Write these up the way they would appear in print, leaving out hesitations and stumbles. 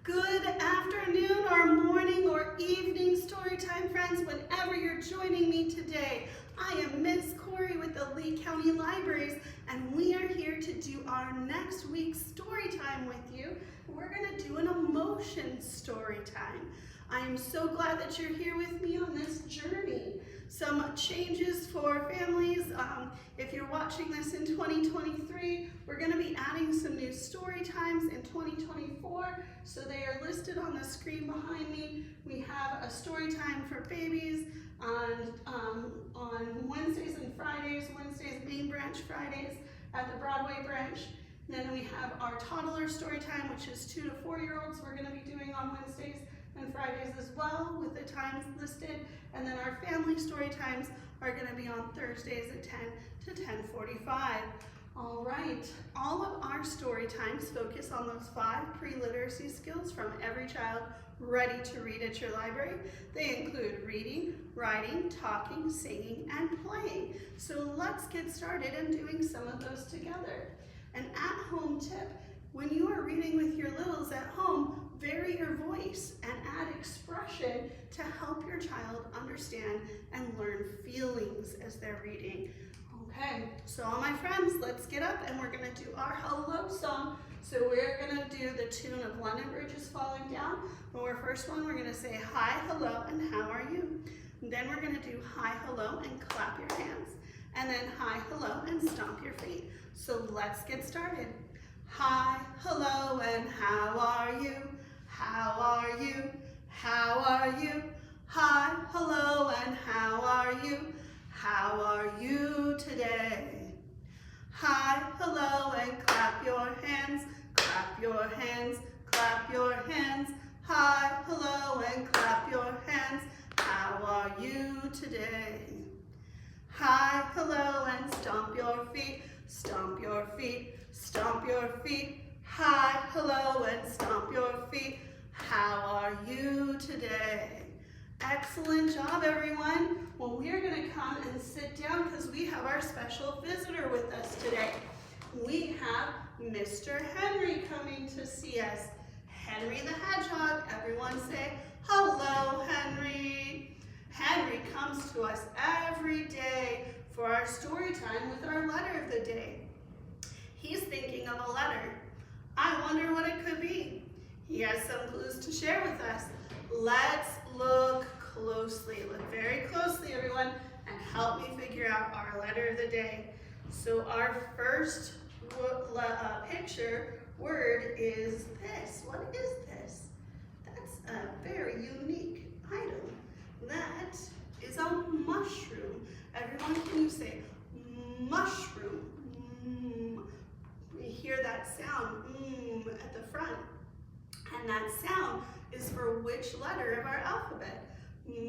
Good afternoon or morning or evening storytime friends, whenever you're joining me today. I am Miss Corey with the Lee County Libraries, and we are here to do our next week's story time with you. We're going to do an emotion story time. I am so glad that you're here with me on this journey. Some changes for families. If you're watching this in 2023, we're going to be adding some new story times in 2024. So they are listed on the screen behind me. We have a story time for babies on Wednesdays and Fridays. Wednesdays main branch, Fridays at the Broadway branch. Then we have our toddler story time, which is 2 to 4-year-olds. We're going to be doing on Wednesdays and Fridays as well with the times listed. And then our family story times are going to be on Thursdays at 10 to 10:45. All right, all of our story times focus on those 5 pre-literacy skills from every child ready to read at your library. They include reading, writing, talking, singing, and playing. So let's get started in doing some of those together. An at-home tip: when you are reading with your littles at home, vary your voice and add expression to help your child understand and learn feelings as they're reading. Okay, so all my friends, let's get up and we're gonna do our hello song. So we're gonna do the tune of London Bridge is Falling Down. For our first one, we're gonna say hi, hello, and how are you? And then we're gonna do hi, hello, and clap your hands. And then hi, hello, and stomp your feet. So let's get started. Hi, hello, and how are you? How are you? How are you? Hi, hello, and how are you? How are you today? Hi, hello, and clap your hands. Clap your hands. Clap your hands. Hi, hello, and clap your hands. How are you today? Hi, hello, and stomp your feet. Stomp your feet. Stomp your feet. Hi, hello, and stomp your feet. How are you today? Excellent job, everyone. Well, we're going to come and sit down because we have our special visitor with us today. We have Mr. Henry coming to see us. Henry the Hedgehog. Everyone say, hello, Henry. Henry comes to us every day for our story time with our letter of the day. He's thinking of a letter. I wonder what it could be. He has some clues to share with us. Let's look closely. Look very closely, everyone, and help me figure out our letter of the day. So our first picture word is this. What is this? That's a very unique item. That is a mushroom. Everyone, can you say mushroom? You hear that sound at the front. And that sound is for which letter of our alphabet?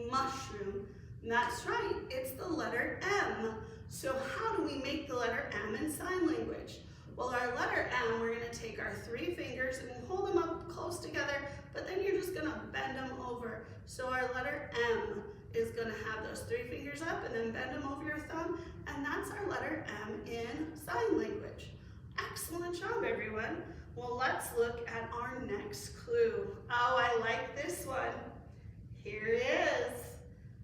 Mushroom. That's right, it's the letter M. So how do we make the letter M in sign language? Well, our letter M, we're going to take our 3 fingers and hold them up close together, but then you're just going to bend them over. So our letter M is going to have those 3 fingers up and then bend them over your thumb, and that's our letter M in sign language. Excellent job, everyone. Well, let's look at our next clue. Oh, I like this one. Here it is.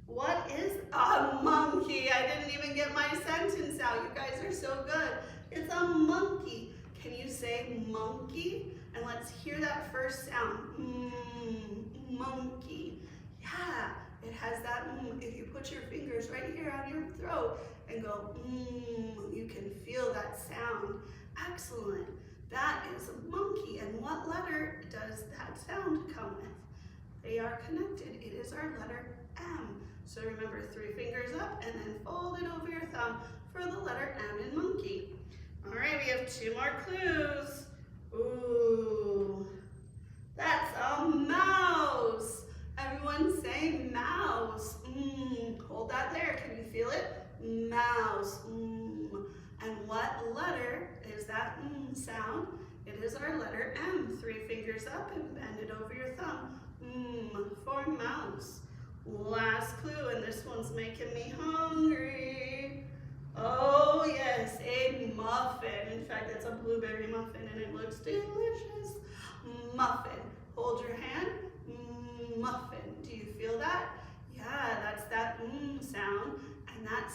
What is a monkey? I didn't even get my sentence out. You guys are so good. It's a monkey. Can you say monkey? And let's hear that first sound. Monkey. Yeah, it has that If you put your fingers right here on your throat and go you can feel that sound. Excellent. That is a monkey. And what letter does that sound come with? They are connected. It is our letter M. So remember, 3 fingers up and then fold it over your thumb for the letter M in monkey. All right, we have 2 more clues. Ooh, that's a mouse. Everyone say mouse. Hold that there. Can you feel it? Mouse. And what letter is that sound? It is our letter M. 3 fingers up and bend it over your thumb. For mouse. Last clue, and this one's making me hungry. Oh yes, a muffin. In fact, it's a blueberry muffin and it looks delicious. Muffin. Hold your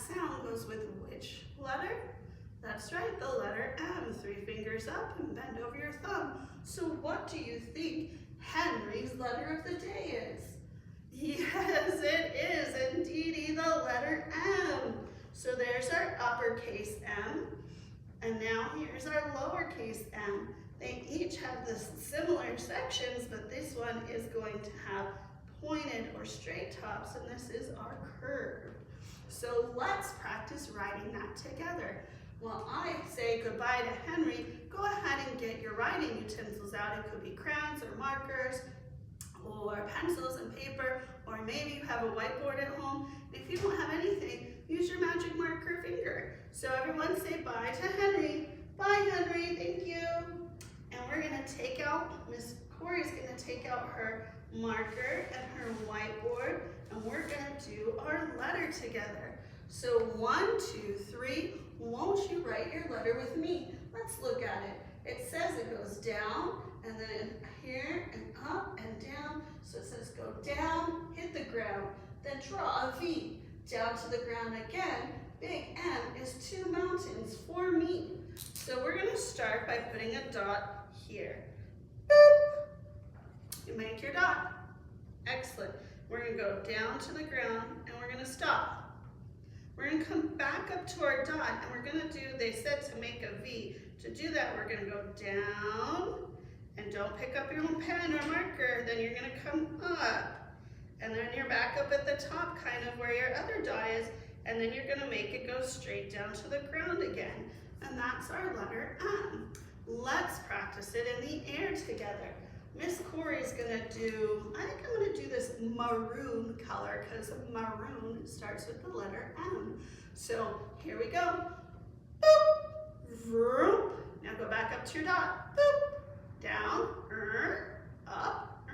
sound goes with which letter? That's right, the letter M. 3 fingers up and bend over your thumb. So what do you think Henry's letter of the day is? Yes, it is indeed the letter M. So there's our uppercase M, and now here's our lowercase m. They each have this similar sections, but this one is going to have pointed or straight tops, and this is our curve. So let's practice writing that together. While I say goodbye to Henry, go ahead and get your writing utensils out. It could be crayons or markers or pencils and paper, or maybe you have a whiteboard at home. If you don't have anything, use your magic marker finger. So everyone say bye to Henry. Bye, Henry, thank you. And we're gonna take out, Miss Corey's gonna take out her marker and her whiteboard, and we're gonna do our letter together. So 1, 2, 3, won't you write your letter with me? Let's look at it. It says it goes down, and then here, and up, and down. So it says go down, hit the ground, then draw a V. Down to the ground again. Big M is 2 mountains for me. So we're gonna start by putting a dot here. Boop. You make your dot. Excellent. We're gonna go down to the ground and we're gonna stop. We're gonna come back up to our dot and we're gonna do, they said to make a V. To do that, we're gonna go down and don't pick up your own pen or marker. Then you're gonna come up. And then you're back up at the top, kind of where your other dot is, and then you're gonna make it go straight down to the ground again. And that's our letter M. Let's practice it in the air together. Miss Corey's gonna do, I think I'm gonna do this maroon color, because maroon starts with the letter M. So here we go. Boop, vroom. Now go back up to your dot. Boop, down, up,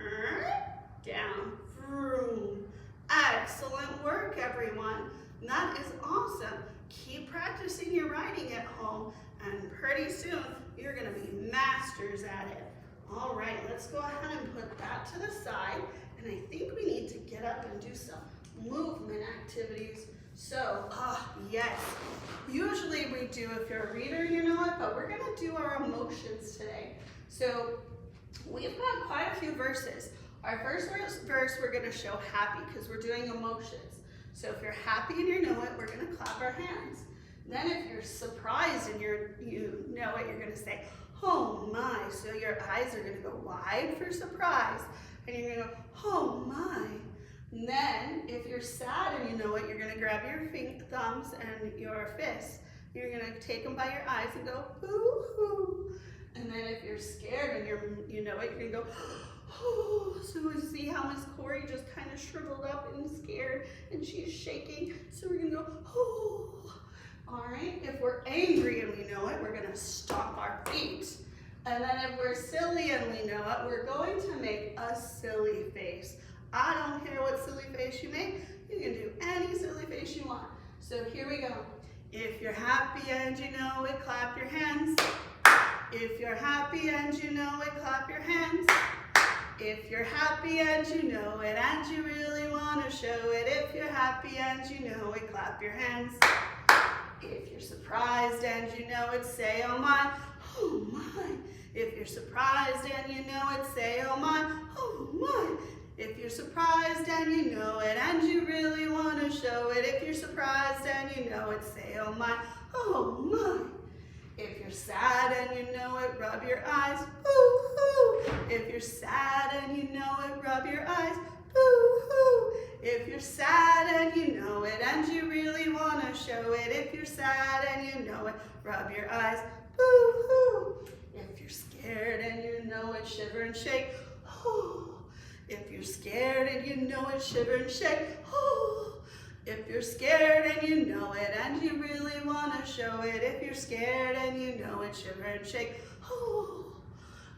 down. Vroom. Excellent work, everyone. That is awesome. Keep practicing your writing at home, and pretty soon you're going to be masters at it. All right, let's go ahead and put that to the side, and I think we need to get up and do some movement activities. So, yes, usually we do, if you're a reader, you know it, but we're going to do our emotions today. So we've got quite a few verses. Our first verse, we're gonna show happy because we're doing emotions. So if you're happy and you know it, we're gonna clap our hands. Then if you're surprised and you know it, you're gonna say, oh my. So your eyes are gonna go wide for surprise. And you're gonna go, oh my. And then if you're sad and you know it, you're gonna grab your thumbs and your fists. You're gonna take them by your eyes and go, hoo hoo. And then if you're scared and you know it, you're gonna go, oh. So see how Miss Corey just kind of shriveled up and scared and she's shaking. So we're gonna go, oh. All right, if we're angry and we know it, we're gonna stomp our feet. And then if we're silly and we know it, we're going to make a silly face. I don't care what silly face you make. You can do any silly face you want. So here we go. If you're happy and you know it, clap your hands. If you're happy and you know it, clap your hands. If you're happy and you know it and you really want to show it, if you're happy and you know it, clap your hands. If you're surprised and you know it, say, oh my, oh my. If you're surprised and you know it, say, oh my, oh my. If you're surprised and you know it and you really want to show it, if you're surprised and you know it, say, oh my, oh my. If you're sad and you know it, rub your eyes, boo-hoo. If you're sad and you know it, rub your eyes, boo-hoo. If you're sad and you know it and you really want to show it, if you're sad and you know it, rub your eyes, boo-hoo. If you're scared and you know it, shiver and shake, oh. If you're scared and you know it, shiver and shake, oh. If you're scared and you know it and you really want to show it, if you're scared and you know it, shiver and shake, oh.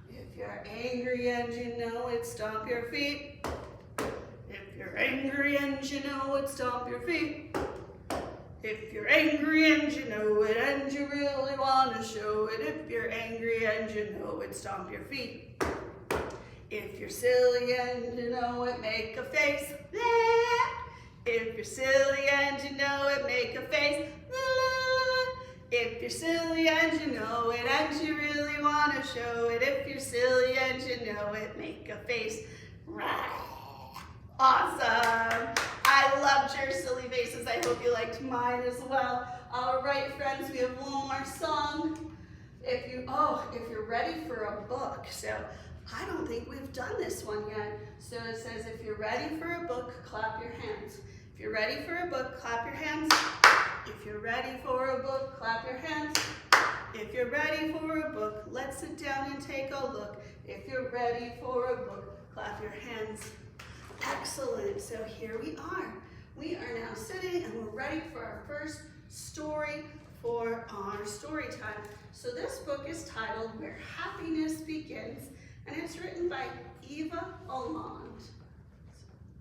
If you're angry and you know it, stomp your feet. If you're angry and you know it, stomp your feet. If you're angry and you know it and you really want to show it, if you're angry and you know it, stomp your feet. If you're silly and you know it, make a face. If you're silly and you know it, make a face. La, la, la. If you're silly and you know it and you really want to show it, if you're silly and you know it, make a face. Awesome. I loved your silly faces. I hope you liked mine as well. All right, friends, we have one more song. If you're ready for a book. So I don't think we've done this one yet. So it says, if you're ready for a book, clap your hands. If you're ready for a book, clap your hands. If you're ready for a book, clap your hands. If you're ready for a book, let's sit down and take a look. If you're ready for a book, clap your hands. Excellent. So here we are. We are now sitting and we're ready for our first story for our story time. So this book is titled Where Happiness Begins, and it's written by Eland.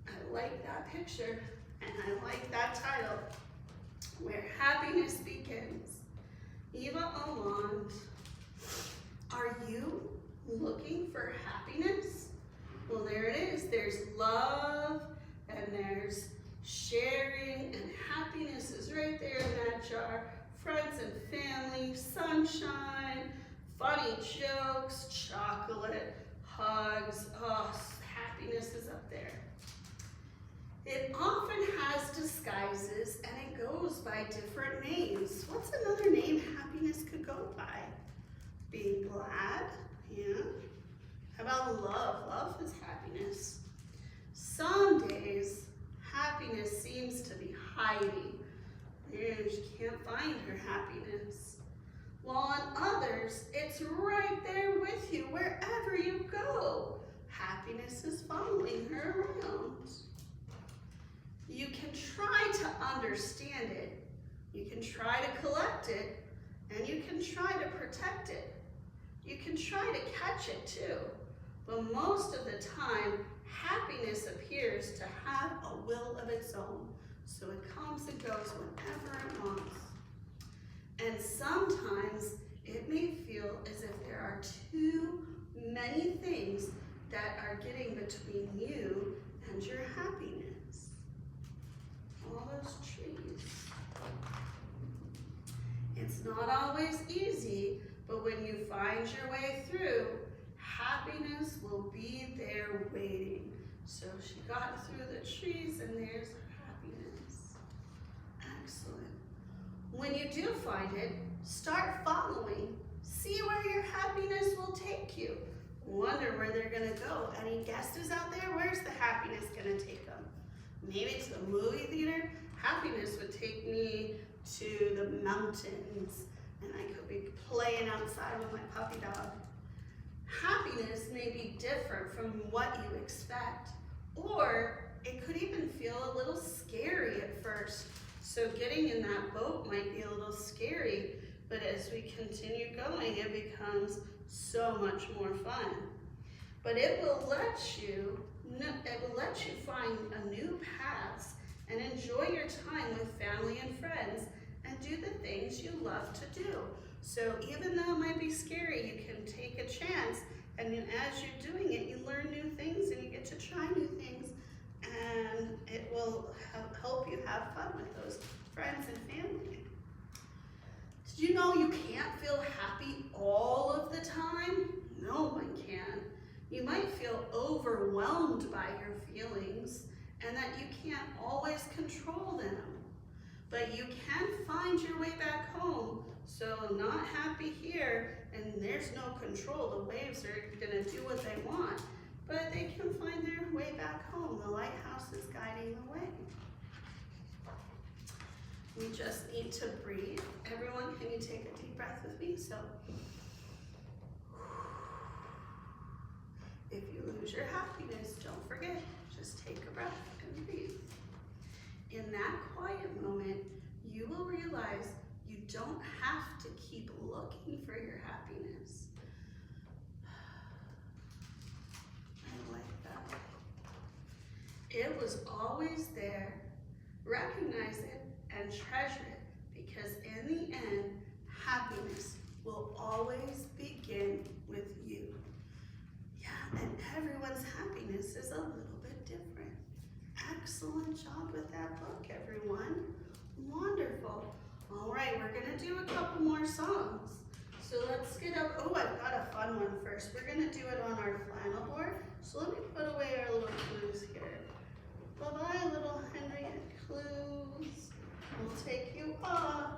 I like that picture and I like that title, Where Happiness Begins. Eland, are you looking for happiness? Well, there it is. There's love and there's sharing, and happiness is right there in that jar. Friends and family, sunshine, funny jokes, chocolate, hugs. Oh, happiness is up there. It often has disguises and it goes by different names. What's another name happiness could go by? Being glad, yeah. How about love? Love is happiness. Some days, happiness seems to be hiding. She can't find her happiness. While on others, it's right there with you wherever you go. Happiness is following her around. You can try to understand it, you can try to collect it, and you can try to protect it. You can try to catch it too, but most of the time, happiness appears to have a will of its own, so it comes and goes whenever it wants. And sometimes it may feel as if there are too many things that are getting between you and your happiness. All those trees. It's not always easy, but when you find your way through, happiness will be there waiting. So she got through the trees and there's her happiness. Excellent. When you do find it, start following. See where your happiness will take you. Wonder where they're gonna go. Any guesses out there? Where's the happiness gonna take them? Maybe it's the movie theater. Happiness would take me to the mountains and I could be playing outside with my puppy dog. Happiness may be different from what you expect, or it could even feel a little scary at first. So getting in that boat might be a little scary, but as we continue going, it becomes so much more fun. But it will let you find a new paths and enjoy your time with family and friends and do the things you love to do. So even though it might be scary, you can take a chance, and then as you're doing it, you learn new things and you get to try new things, and it will help you have fun with those friends and family. Did you know you can't feel happy all of the time? No one can. You might feel overwhelmed by your feelings and that you can't always control them. But you can find your way back home. So not happy here and there's no control. The waves are gonna do what they want, but they can find their way back home. The lighthouse is guiding the way. We just need to breathe. Everyone, can you take a deep breath with me? So, if you lose your happiness, don't forget, just take a breath and breathe. In that quiet moment, you will realize you don't have to keep looking for your happiness. I like that. It was always there. Recognize it and treasure it, because in the end, happiness will always begin with you. Yeah, and everyone's happiness is a little bit different. Excellent job with that book, everyone. Wonderful. All right, we're gonna do a couple more songs. So let's get up. Oh, I've got a fun one first. We're gonna do it on our flannel board. So let me put away our little clues here. Bye-bye, little Henry clues. We'll take you off.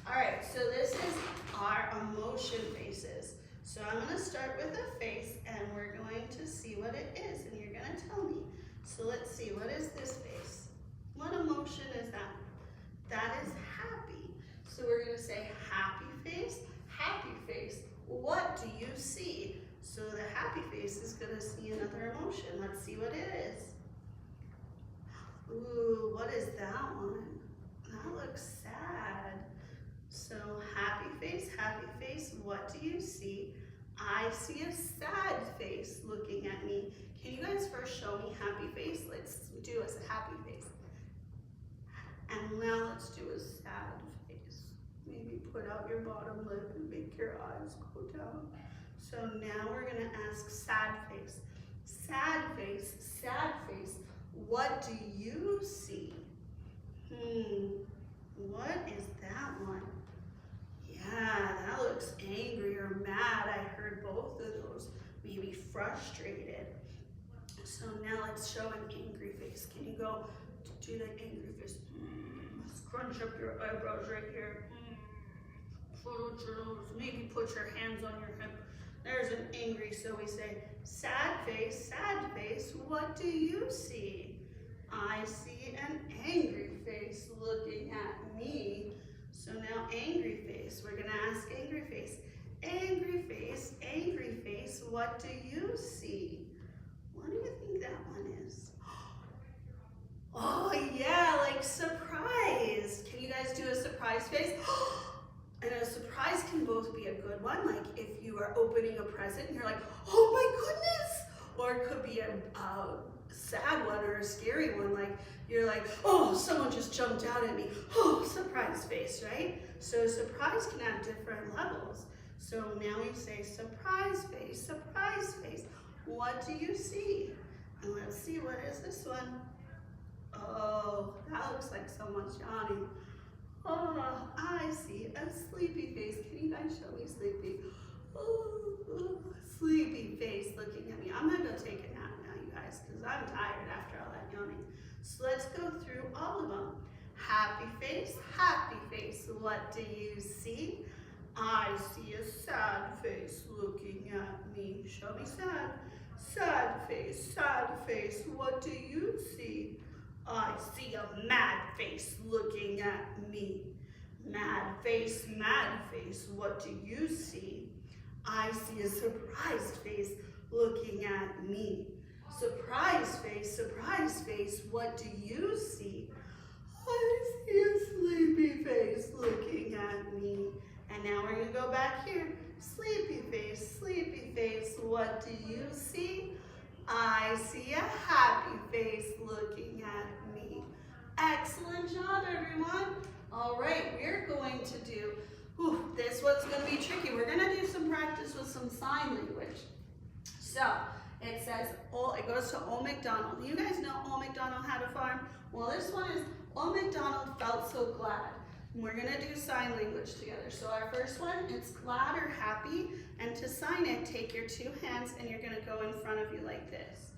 All right, so this is our emotion faces. So I'm gonna start with a face and we're going to see what it is and you're gonna tell me. So let's see, what is this face? What emotion is that? That is happy. So we're gonna say happy face, what do you see? So the happy face is gonna see another emotion. Let's see what it is. Ooh, what is that one? That looks sad. So happy face, what do you see? I see a sad face looking at me. Can you guys first show me happy face? Let's do a happy face. And now let's do a sad face. Maybe put out your bottom lip and make your eyes go down. So now we're gonna ask sad face. Sad face, what do you see? What is that one? Yeah, that looks angry or mad. I heard both of those. Maybe frustrated. So now let's show an angry face. Can you go do the angry face? Scrunch up your eyebrows right here. Maybe put your hands on your hip. There's an angry, so we say, sad face, what do you see? I see an angry face looking at me. So now angry face, we're gonna ask angry face, what do you see? What do you think that one is? Oh yeah, like surprise. Can you guys do a surprise face? And a surprise can both be a good one, like if you are opening a present and you're like, oh my goodness! Or it could be a sad one or a scary one, like you're like, oh, someone just jumped out at me. Oh, surprise face, right? So surprise can have different levels. So now we say surprise face, what do you see? And let's see, what is this one? Oh, that looks like someone's yawning. Oh, I see a sleepy face. Can you guys show me sleepy? Oh, sleepy face looking at me. I'm gonna go take a nap now, you guys, because I'm tired after all that yawning. So let's go through all of them. Happy face, what do you see? I see a sad face looking at me. Show me sad. Sad face, what do you see? I see a mad face looking at me. Mad face, what do you see? I see a surprised face looking at me. Surprise face, what do you see? I see a sleepy face looking at me. And now we're gonna go back here. Sleepy face, what do you see? I see a happy face looking at me. Excellent job, everyone. All right, we're going to do, this one's gonna be tricky. We're gonna do some practice with some sign language. So, it says, it goes to Old McDonald. You guys know Old McDonald had a farm? Well, this one is, Old McDonald felt so glad. And we're gonna do sign language together. So our first one, it's glad or happy. And to sign it, take your two hands and you're gonna go in front of you like this,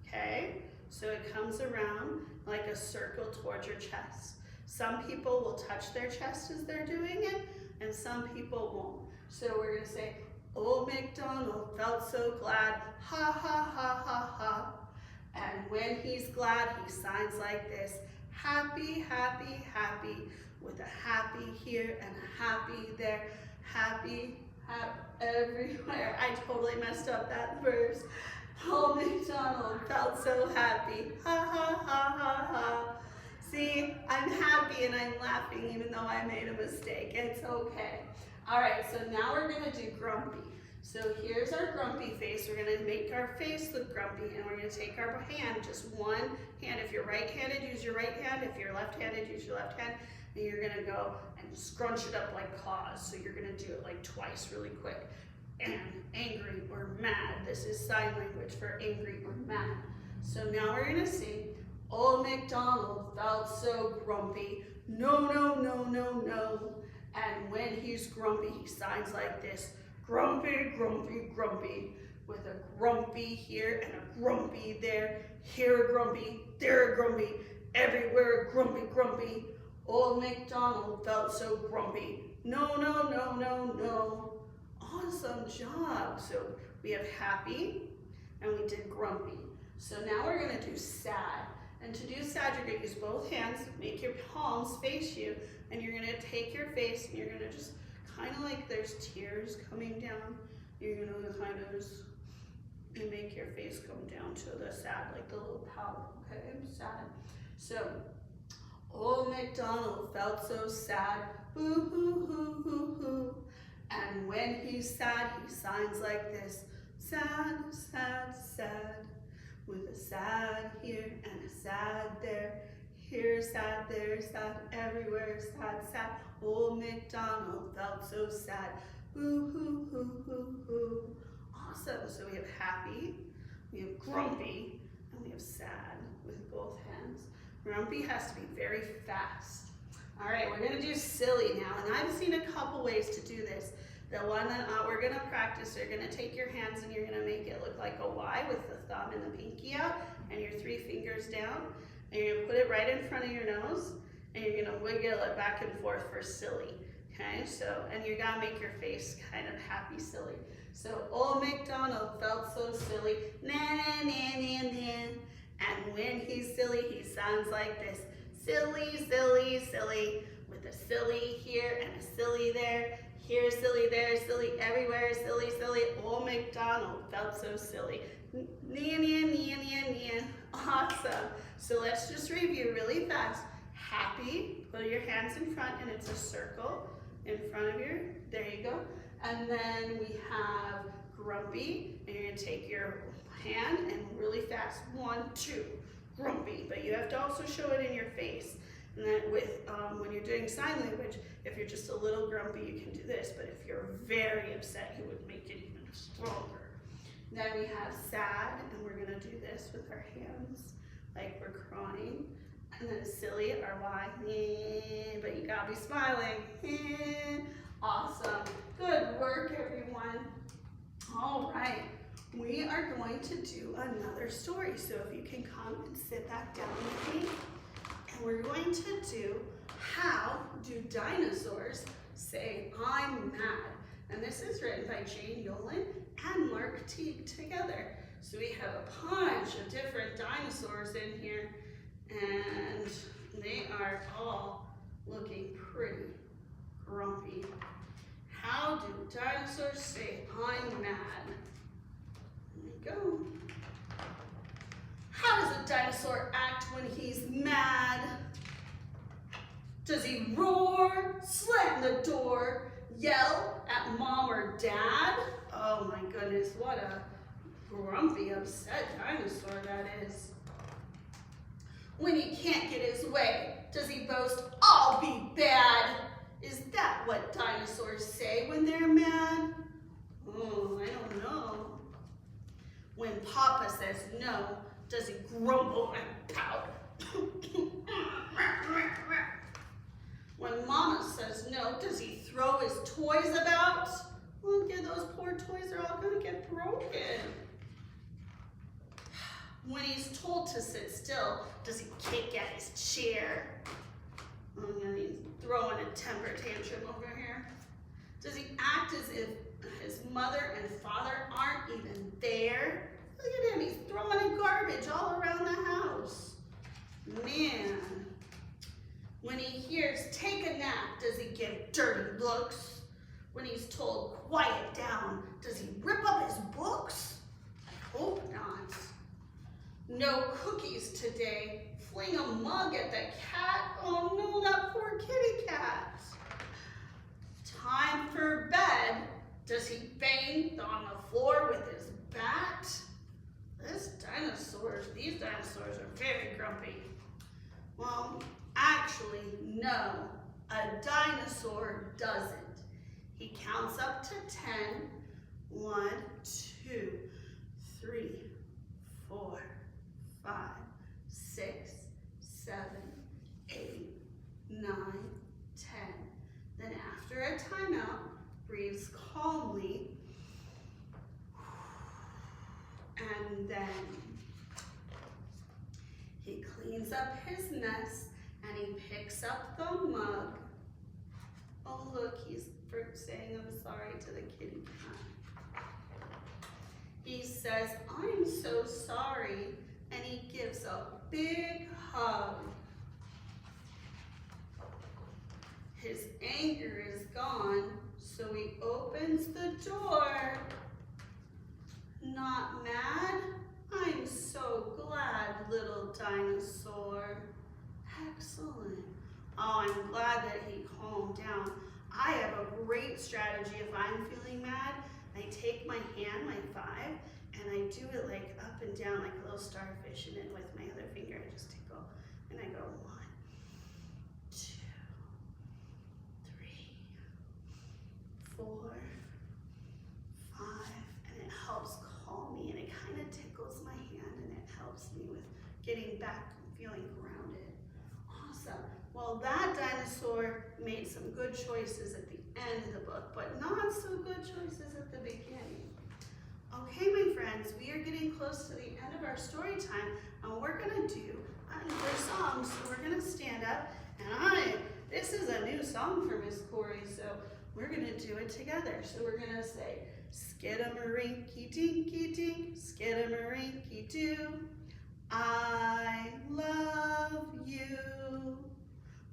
okay? So it comes around like a circle towards your chest. Some people will touch their chest as they're doing it, and some people won't. So we're gonna say, Old MacDonald felt so glad, ha, ha, ha, ha, ha. And when he's glad, he signs like this, happy, happy, happy, with a happy here and a happy there, happy, everywhere. I totally messed up that verse. Old MacDonald felt so happy, ha, ha, ha, ha, ha. See, I'm happy and I'm laughing even though I made a mistake. It's okay. All right, so now we're gonna do grumpy. So here's our grumpy face. We're gonna make our face look grumpy and we're gonna take our hand, just one hand. If you're right-handed, use your right hand. If you're left-handed, use your left hand. And you're gonna go and scrunch it up like claws. So you're gonna do it like twice really quick. And angry or mad. This is sign language for angry or mad. So now we're gonna sing, Old McDonald felt so grumpy. No, no, no, no, no. And when he's grumpy, he signs like this. Grumpy, grumpy, grumpy. With a grumpy here and a grumpy there. Here a grumpy, there a grumpy. Everywhere a grumpy, grumpy. Old McDonald felt so grumpy. No, no, no, no, no. Awesome job. So we have happy and we did grumpy. So now we're going to do sad. And to do sad, you're going to use both hands, make your palms face you, and you're going to take your face and you're going to just kind of like there's tears coming down. You're going to kind of just make your face come down to the sad, like the little pout, okay? Sad. So, old MacDonald felt so sad, hoo, hoo, hoo, hoo, hoo. And when he's sad, he signs like this, sad, sad, sad. With a sad here and a sad there. Here sad, there sad, everywhere sad, sad. Old MacDonald felt so sad. Hoo, hoo, hoo, hoo, hoo. Awesome. So we have happy, we have grumpy, and we have sad with both hands. Grumpy has to be very fast. All right, we're going to do silly now. And I've seen a couple ways to do this. The one that we're going to practice, you're going to take your hands and you're going to make it look like a Y with the thumb and the pinky out and your 3 fingers down. And you're going to put it right in front of your nose and you're going to wiggle it back and forth for silly. Okay, so, and you got to make your face kind of happy, silly. So, old MacDonald felt so silly, na na na na na. And when he's silly, he sounds like this, silly, silly, silly, with a silly here and a silly there. Here silly, there silly, everywhere silly, silly. Old MacDonald felt so silly. Nya, nya, nya, nya, nya. Awesome. So let's just review really fast. Happy, put your hands in front and it's a circle in front of your, there you go. And then we have grumpy, and you're going to take your hand and really fast, 1, 2, grumpy. But you have to also show it in your face. And then with, when you're doing sign language, if you're just a little grumpy, you can do this. But if you're very upset, you would make it even stronger. Then we have sad, and we're going to do this with our hands, like we're crying. And then silly, our Y, but you got to be smiling. Awesome. Good work, everyone. All right. We are going to do another story. So if you can come and sit back down with me. And we're going to do how do dinosaurs say I'm mad? And this is written by Yolen and Teague together. So we have a bunch of different dinosaurs in here and they are all looking pretty grumpy. How do dinosaurs say I'm mad? There we go. How does a dinosaur act when he's mad? Does he roar, slam the door, yell at mom or dad? Oh my goodness, what a grumpy, upset dinosaur that is. When he can't get his way, does he boast, I'll be bad? Is that what dinosaurs say when they're mad? Oh, I don't know. When Papa says no, does he grumble and pout? When Mama says no, does he throw his toys about? Look at those poor toys, are all gonna get broken. When he's told to sit still, does he kick at his chair? Oh, yeah, he's throwing a temper tantrum over here. Does he act as if his mother and father aren't even there? Look at him, he's throwing garbage all around the house. Man. When he hears take a nap, does he give dirty looks? When he's told quiet down, does he rip up his books? I hope not. No cookies today. Fling a mug at the cat. Oh no, that poor kitty cat. Time for bed. Does he bang on the floor with his bat? These dinosaurs are very grumpy. Well, actually, no, a dinosaur doesn't. He counts up to 10. 1, 2, 3, 4, 5, 6, and then he cleans up his mess and he picks up the mug. Oh look, he's saying I'm sorry to the kitty cat. He says, I'm so sorry, and he gives a big hug. His anger is gone, so he opens the door. Not mad? I'm so glad, little dinosaur. Excellent. Oh, I'm glad that he calmed down. I have a great strategy if I'm feeling mad. I take my hand, my 5, and I do it like up and down like a little starfish, and then with my other finger I just tickle, and I go 1, 2, 3, 4, 5, and it helps calm me, and it kind of tickles my hand, and it helps me with getting back and feeling grounded. Awesome. Well, that dinosaur made some good choices at the end of the book, but not so good choices at the beginning. Okay, my friends, we are getting close to the end of our story time, and we're gonna do another song. So we're gonna stand up, and this is a new song for Miss Corey, so we're gonna do it together. So we're gonna say, Skidamarink dinky dink, Skidamarink doo, I love you.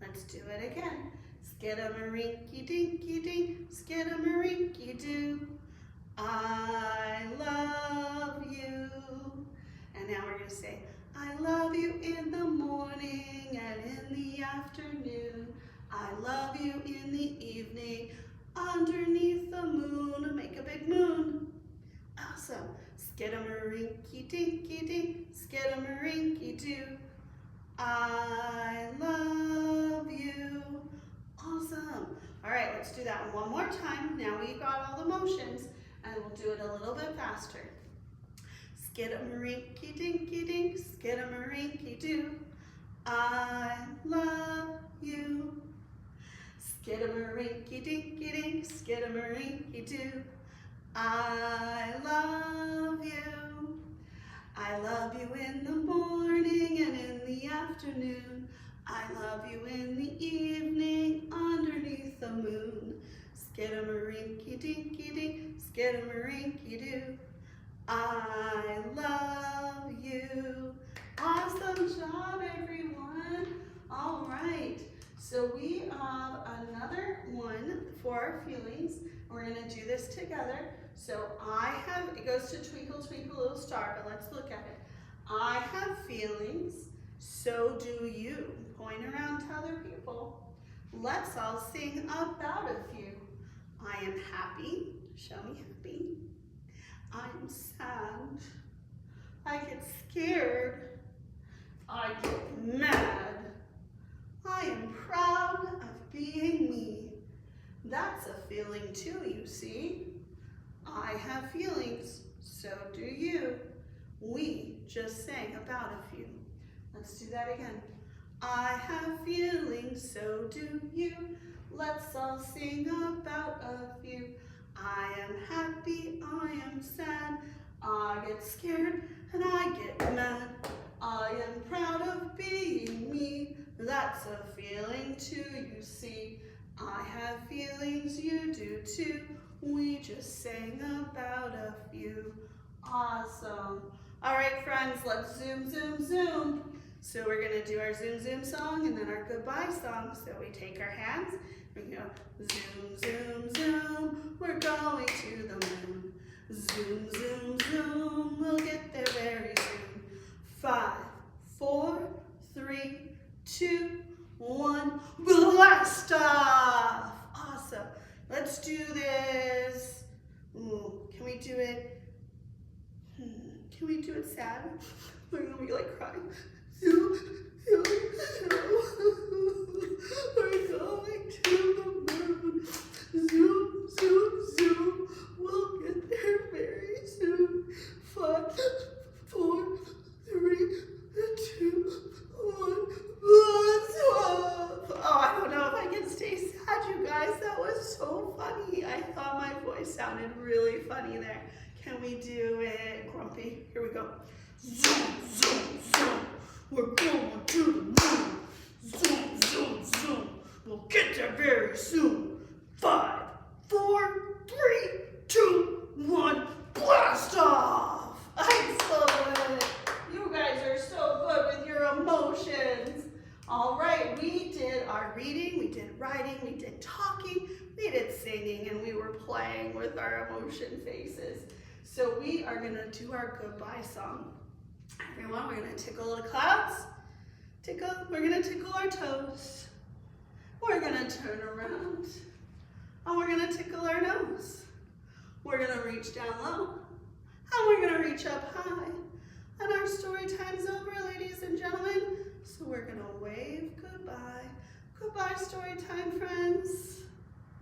Let's do it again. Skidamarink dinky dink, Skidamarink doo, I love you. And now we're going to say, I love you in the morning and in the afternoon. I love you in the evening underneath the moon. Make a big moon. Awesome. Skidamarink dinky dink, Skidamarink doo, I love you. Awesome. All right, let's do that one more time. Now we've got all the motions, and we'll do it a little bit faster. Skidamarink dinky dink, Skidamarink doo, I love you. Skidamarink dinky dink, Skidamarink doo, I love you. I love you in the morning and in the afternoon. I love you in the evening underneath the moon. Skidamarink dinky dink, Skidamarink doo, I love you. Awesome job, everyone. All right, so we have another one for our feelings. We're gonna do this together. So it goes to Twinkle, Twinkle, Little Star, but let's look at it. I have feelings, so do you. Point around to other people. Let's all sing about a few. I am happy, show me happy. I'm sad, I get scared, I get mad. I am proud of being me. That's a feeling too, you see. I have feelings, so do you. We just sang about a few. Let's do that again. I have feelings, so do you. Let's all sing about a few. I am happy, I am sad. I get scared and I get mad. I am proud of being me. That's a feeling too, you see. I have feelings, you do too. We just sang about a few. Awesome. All right, friends, let's zoom, zoom, zoom. So we're gonna do our zoom, zoom song and then our goodbye song. So we take our hands, we go zoom, zoom, zoom. We're going to the moon. Zoom, zoom, zoom. We'll get there very soon. 5, 4, 3, 2, 1. Blast off! Awesome. Let's do this. Ooh, can we do it? Can we do it sad? We're gonna be like crying. Zoom, zoom, zoom. We're going to the moon. Zoom, zoom, zoom. We'll get there very soon. 5, 4, 3, 2, 1. Blast off! Oh, I don't know if I can stay sad, you guys. That was so funny. I thought my voice sounded really funny there. Can we do it grumpy? Here we go. Zoom, zoom, zoom. We're going to the moon. Zoom, zoom, zoom. We'll get there very soon. 5, 4, 3, 2, 1, blast off! Excellent! You guys are so good with your emotions. All right, we did our reading, we did writing, we did talking, we did singing, and we were playing with our emotion faces. So we are gonna do our goodbye song. Everyone, we're gonna tickle the clouds. Tickle, we're gonna tickle our toes. We're gonna turn around. And we're gonna tickle our nose. We're gonna reach down low. And we're gonna reach up high. And our story time's over, ladies and gentlemen. So we're gonna wave goodbye. Goodbye, story time, friends.